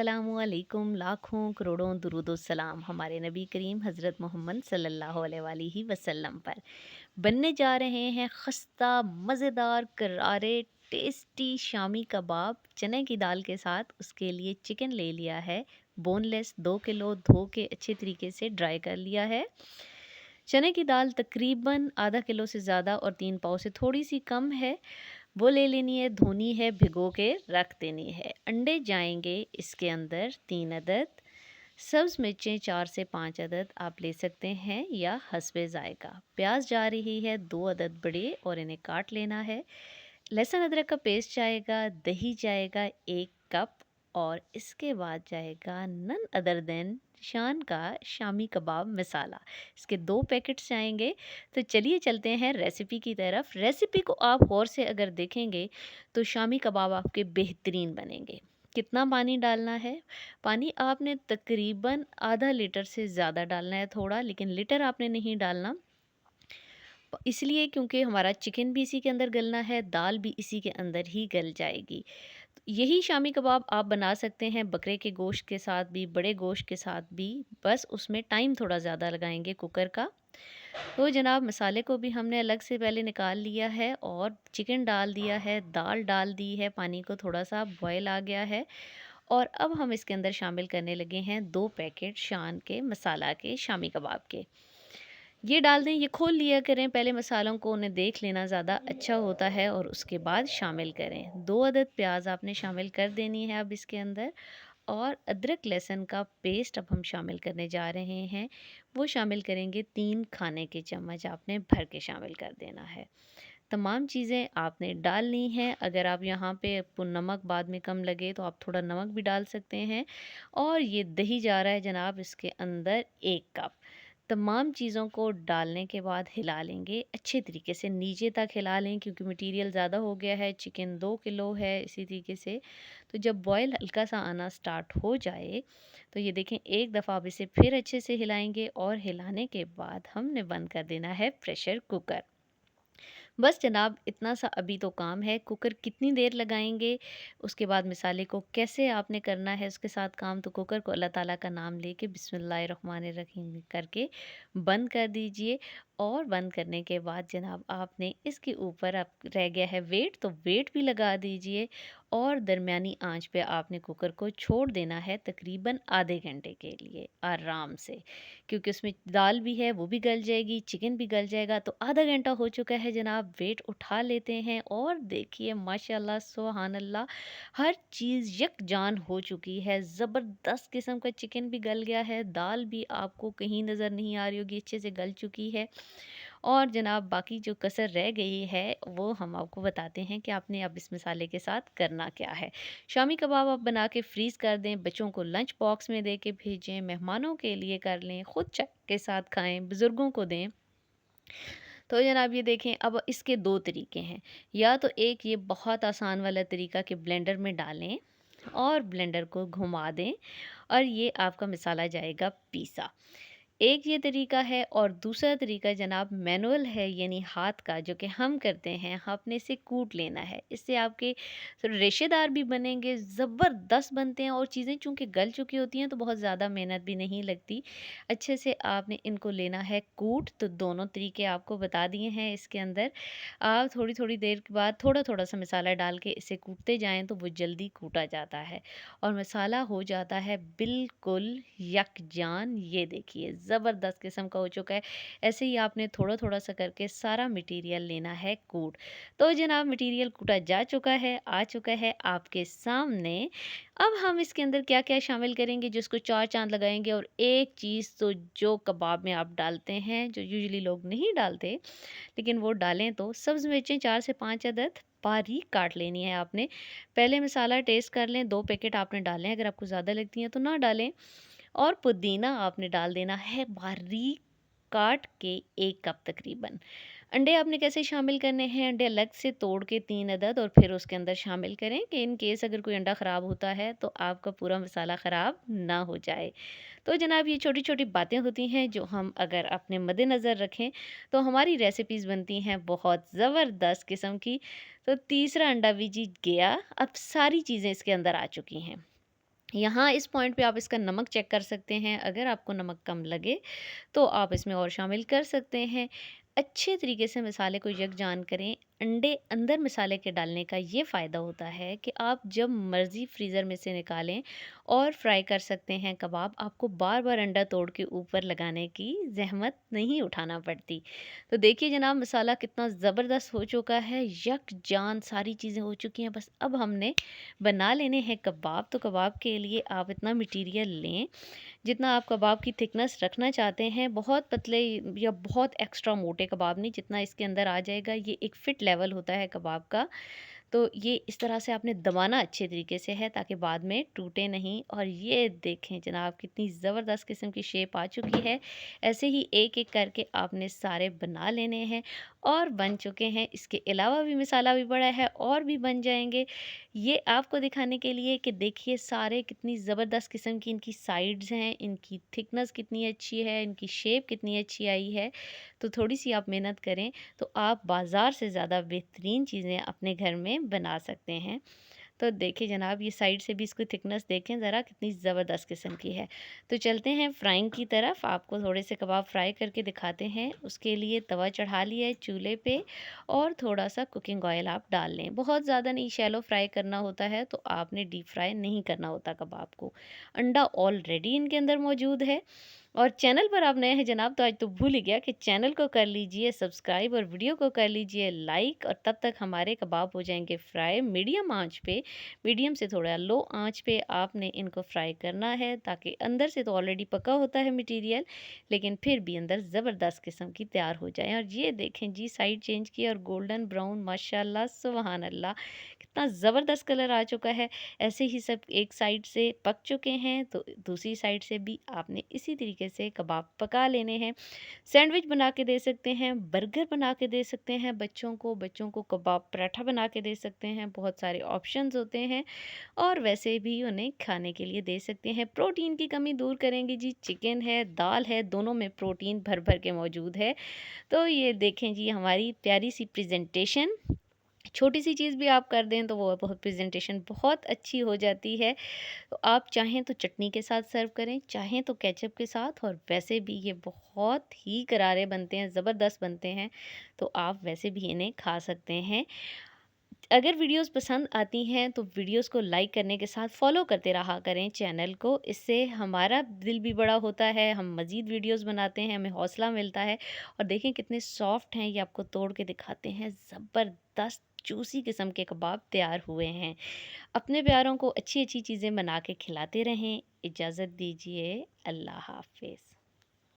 अस्सलामुअलैकुम, लाखों करोड़ों दुरूदो सलाम हमारे नबी करीम हज़रत मोहम्मद सल्लल्लाहु अलैहि वसल्लम पर। बनने जा रहे हैं खस्ता मज़ेदार करारे टेस्टी शामी कबाब चने की दाल के साथ। उसके लिए चिकन ले लिया है बोनलेस 2 किलो, धो के अच्छे तरीके से ड्राई कर लिया है। चने की दाल तकरीबन आधा किलो से ज़्यादा और 3 पाव से थोड़ी सी कम है, वो ले लेनी है, धोनी है, भिगो के रख देनी है। अंडे जाएंगे इसके अंदर 3 अदद, सब्ज़ मिर्चें 4 से 5 अदद आप ले सकते हैं या हस्बे ज़ायक़ा। प्याज जा रही है 2 अदद बड़े और इन्हें काट लेना है। लहसुन अदरक का पेस्ट जाएगा, दही जाएगा 1 कप और इसके बाद जाएगा नन अदर देन शान का शामी कबाब मसाला। इसके 2 पैकेट्स जाएंगे। तो चलिए चलते हैं रेसिपी की तरफ। रेसिपी को आप गौर से अगर देखेंगे तो शामी कबाब आपके बेहतरीन बनेंगे। कितना पानी डालना है? पानी आपने तकरीबन आधा लीटर से ज़्यादा डालना है थोड़ा, लेकिन लीटर आपने नहीं डालना। इसलिए क्योंकि हमारा चिकन भी इसी के अंदर गलना है, दाल भी इसी के अंदर ही गल जाएगी। यही शामी कबाब आप बना सकते हैं बकरे के गोश्त के साथ भी, बड़े गोश्त के साथ भी, बस उसमें टाइम थोड़ा ज़्यादा लगाएंगे कुकर का। तो जनाब मसाले को भी हमने अलग से पहले निकाल लिया है और चिकन डाल दिया है, दाल डाल दी है, पानी को थोड़ा सा बॉयल आ गया है और अब हम इसके अंदर शामिल करने लगे हैं 2 पैकेट शान के मसाला के शामी कबाब के। ये डाल दें, ये खोल लिया करें पहले मसालों को, उन्हें देख लेना ज़्यादा अच्छा होता है और उसके बाद शामिल करें। 2 अदद प्याज आपने शामिल कर देनी है अब इसके अंदर और अदरक लहसुन का पेस्ट अब हम शामिल करने जा रहे हैं। वो शामिल करेंगे 3 खाने के चम्मच आपने भर के शामिल कर देना है। तमाम चीज़ें आपने डालनी हैं। अगर आप यहाँ पे आपको नमक बाद में कम लगे तो आप थोड़ा नमक भी डाल सकते हैं। और ये दही जा रहा है जनाब इसके अंदर 1 कप। तमाम चीज़ों को डालने के बाद हिला लेंगे अच्छे तरीके से, नीचे तक हिला लें क्योंकि मटेरियल ज़्यादा हो गया है, चिकन 2 किलो है इसी तरीके से। तो जब बॉयल हल्का सा आना स्टार्ट हो जाए तो ये देखें, एक दफ़ा आप इसे फिर अच्छे से हिलाएंगे और हिलाने के बाद हमने बंद कर देना है प्रेशर कुकर। बस जनाब इतना सा अभी तो काम है। कुकर कितनी देर लगाएंगे, उसके बाद मिसाले को कैसे आपने करना है उसके साथ काम, तो कुकर को अल्लाह ताला का नाम लेके बिस्मिल्लाहिर्रहमानिर्रहीम करके बंद कर दीजिए। और बंद करने के बाद जनाब आपने इसके ऊपर अब रह गया है वेट, तो वेट भी लगा दीजिए और दरमियानी आंच पे आपने कुकर को छोड़ देना है तकरीबन आधे घंटे के लिए आराम से, क्योंकि उसमें दाल भी है वो भी गल जाएगी, चिकन भी गल जाएगा। तो आधा घंटा हो चुका है जनाब, वेट उठा लेते हैं और देखिए माशाल्लाह सुभान अल्लाह, हर चीज़ यकजान हो चुकी है। ज़बरदस्त किस्म का चिकन भी गल गया है, दाल भी आपको कहीं नज़र नहीं आ रही होगी, अच्छे से गल चुकी है। और जनाब बाकी जो कसर रह गई है वो हम आपको बताते हैं कि आपने अब इस मसाले के साथ करना क्या है। शामी कबाब आप बना के फ्रीज़ कर दें, बच्चों को लंच बॉक्स में दे के भेजें, मेहमानों के लिए कर लें, ख़ुद चाय के साथ खाएँ, बुज़ुर्गों को दें। तो जनाब ये देखें, अब इसके 2 तरीके हैं। या तो एक ये बहुत आसान वाला तरीका कि ब्लेंडर में डालें और ब्लेंडर को घुमा दें और ये आपका मसाला जाएगा पीसा। एक ये तरीका है और दूसरा तरीका जनाब मैनुअल है, यानी हाथ का, जो कि हम करते हैं। आपने इसे कूट लेना है, इससे आपके थोड़े रेशेदार भी बनेंगे, ज़बरदस्त बनते हैं और चीज़ें चूँकि गल चुकी होती हैं तो बहुत ज़्यादा मेहनत भी नहीं लगती। अच्छे से आपने इनको लेना है कूट। तो दोनों तरीके आपको बता दिए हैं इसके अंदर। आप थोड़ी-थोड़ी देर के बाद थोड़ा-थोड़ा सा मसाला डाल के इसे कूटते जाएँ तो वो जल्दी कूटा जाता है और मसाला हो जाता है बिल्कुल यकजान। ये देखिए ज़बरदस्त किस्म का हो चुका है। ऐसे ही आपने थोड़ा-थोड़ा सा करके सारा मटेरियल लेना है कूट। तो जनाब मटेरियल कूटा जा चुका है, आ चुका है आपके सामने। अब हम इसके अंदर क्या-क्या शामिल करेंगे जिसको 4 चाँद लगाएँगे। और एक चीज़ तो जो कबाब में आप डालते हैं, जो यूजुअली लोग नहीं डालते, लेकिन वो डालें तो सब्ज़ मिर्चें 4 से 5 अदद बारीक काट लेनी है आपने। पहले मसाला टेस्ट कर लें, 2 पैकेट आपने डाले हैं, अगर आपको ज़्यादा लगती हैं तो ना डालें। और पुदीना आपने डाल देना है बारीक काट के 1 कप तकरीबन। अंडे आपने कैसे शामिल करने हैं, अंडे अलग से तोड़ के 3 अदद और फिर उसके अंदर शामिल करें कि इन केस अगर कोई अंडा ख़राब होता है तो आपका पूरा मसाला ख़राब ना हो जाए। तो जनाब ये छोटी-छोटी बातें होती हैं जो हम अगर अपने मद्देनज़र रखें तो हमारी रेसिपीज़ बनती हैं बहुत ज़बरदस्त किस्म की। तो तीसरा अंडा भी जीत गया, अब सारी चीज़ें इसके अंदर आ चुकी हैं। यहाँ इस पॉइंट पे आप इसका नमक चेक कर सकते हैं, अगर आपको नमक कम लगे तो आप इसमें और शामिल कर सकते हैं। अच्छे तरीके से मसाले को यकजान करें। अंडे अंदर मसाले के डालने का ये फ़ायदा होता है कि आप जब मर्ज़ी फ्रीज़र में से निकालें और फ्राई कर सकते हैं कबाब। आपको बार-बार अंडा तोड़ के ऊपर लगाने की ज़हमत नहीं उठाना पड़ती। तो देखिए जनाब, मसाला कितना ज़बरदस्त हो चुका है, यकजान सारी चीज़ें हो चुकी हैं। बस अब हमने बना लेने हैं कबाब। तो कबाब के लिए आप इतना मटीरियल लें जितना आप कबाब की थिकनेस रखना चाहते हैं। बहुत पतले या बहुत एक्स्ट्रा मोटे कबाब नहीं, जितना इसके अंदर आ जाएगा ये एक फ़िट लेवल होता है कबाब का। तो ये इस तरह से आपने दबाना अच्छे तरीके से है ताकि बाद में टूटे नहीं। और ये देखें जनाब, कितनी ज़बरदस्त किस्म की शेप आ चुकी है। ऐसे ही एक-एक करके आपने सारे बना लेने हैं और बन चुके हैं। इसके अलावा भी मसाला भी पड़ा है और भी बन जाएँगे। ये आपको दिखाने के लिए कि देखिए सारे कितनी ज़बरदस्त किस्म की इनकी साइड्स हैं, इनकी थिकनेस कितनी अच्छी है, इनकी शेप कितनी अच्छी आई है। तो थोड़ी-सी आप मेहनत करें तो आप बाज़ार से ज़्यादा बेहतरीन चीज़ें अपने घर में बना सकते हैं। तो देखिए जनाब, ये साइड से भी इसकी थिकनेस देखें ज़रा, कितनी ज़बरदस्त किस्म की है। तो चलते हैं फ्राइंग की तरफ, आपको थोड़े से कबाब फ्राई करके दिखाते हैं। उसके लिए तवा चढ़ा लिया है चूल्हे पे और थोड़ा-सा कुकिंग ऑयल आप डाल लें। बहुत ज़्यादा नहीं, शैलो फ्राई करना होता है, तो आपने डीप फ्राई नहीं करना होता कबाब को। अंडा ऑलरेडी इनके अंदर मौजूद है। और चैनल पर आप नए हैं जनाब तो आज तो भूल ही गया कि चैनल को कर लीजिए सब्सक्राइब और वीडियो को कर लीजिए लाइक। और तब तक हमारे कबाब हो जाएंगे फ्राई मीडियम आंच पे। मीडियम से थोड़ा लो आंच पे आपने इनको फ्राई करना है, ताकि अंदर से तो ऑलरेडी पका होता है मटेरियल, लेकिन फिर भी अंदर ज़बरदस्त किस्म की तैयार हो जाए। और ये देखें जी, साइड चेंज की और गोल्डन ब्राउन, माशाल्लाह सुबहान अल्लाह, कितना ज़बरदस्त कलर आ चुका है। ऐसे ही सब एक साइड से पक चुके हैं तो दूसरी साइड से भी आपने इसी तरीके से कबाब पका लेने हैं। सैंडविच बना के दे सकते हैं, बर्गर बना के दे सकते हैं बच्चों को कबाब पराठा बना के दे सकते हैं। बहुत सारे ऑप्शंस होते हैं और वैसे भी उन्हें खाने के लिए दे सकते हैं। प्रोटीन की कमी दूर करेंगे जी, चिकन है, दाल है, दोनों में प्रोटीन भर भर के मौजूद है। तो ये देखें जी, हमारी प्यारी सी प्रेजेंटेशन, छोटी सी चीज़ भी आप कर दें तो वो बहुत प्रेजेंटेशन बहुत अच्छी हो जाती है। तो आप चाहें तो चटनी के साथ सर्व करें, चाहें तो केचप के साथ, और वैसे भी ये बहुत ही करारे बनते हैं, ज़बरदस्त बनते हैं। तो आप वैसे भी इन्हें खा सकते हैं। अगर वीडियोस पसंद आती हैं तो वीडियोस को लाइक करने के साथ फॉलो करते रहा करें चैनल को। इससे हमारा दिल भी बड़ा होता है, हम मज़ीद वीडियोस बनाते हैं, हमें हौसला मिलता है। और देखें कितने सॉफ्ट हैं, ये आपको तोड़ के दिखाते हैं, ज़बरदस्त जूसी किस्म के कबाब तैयार हुए हैं। अपने प्यारों को अच्छी अच्छी चीज़ें बना के खिलाते रहें। इजाज़त दीजिए, अल्लाह हाफिज़।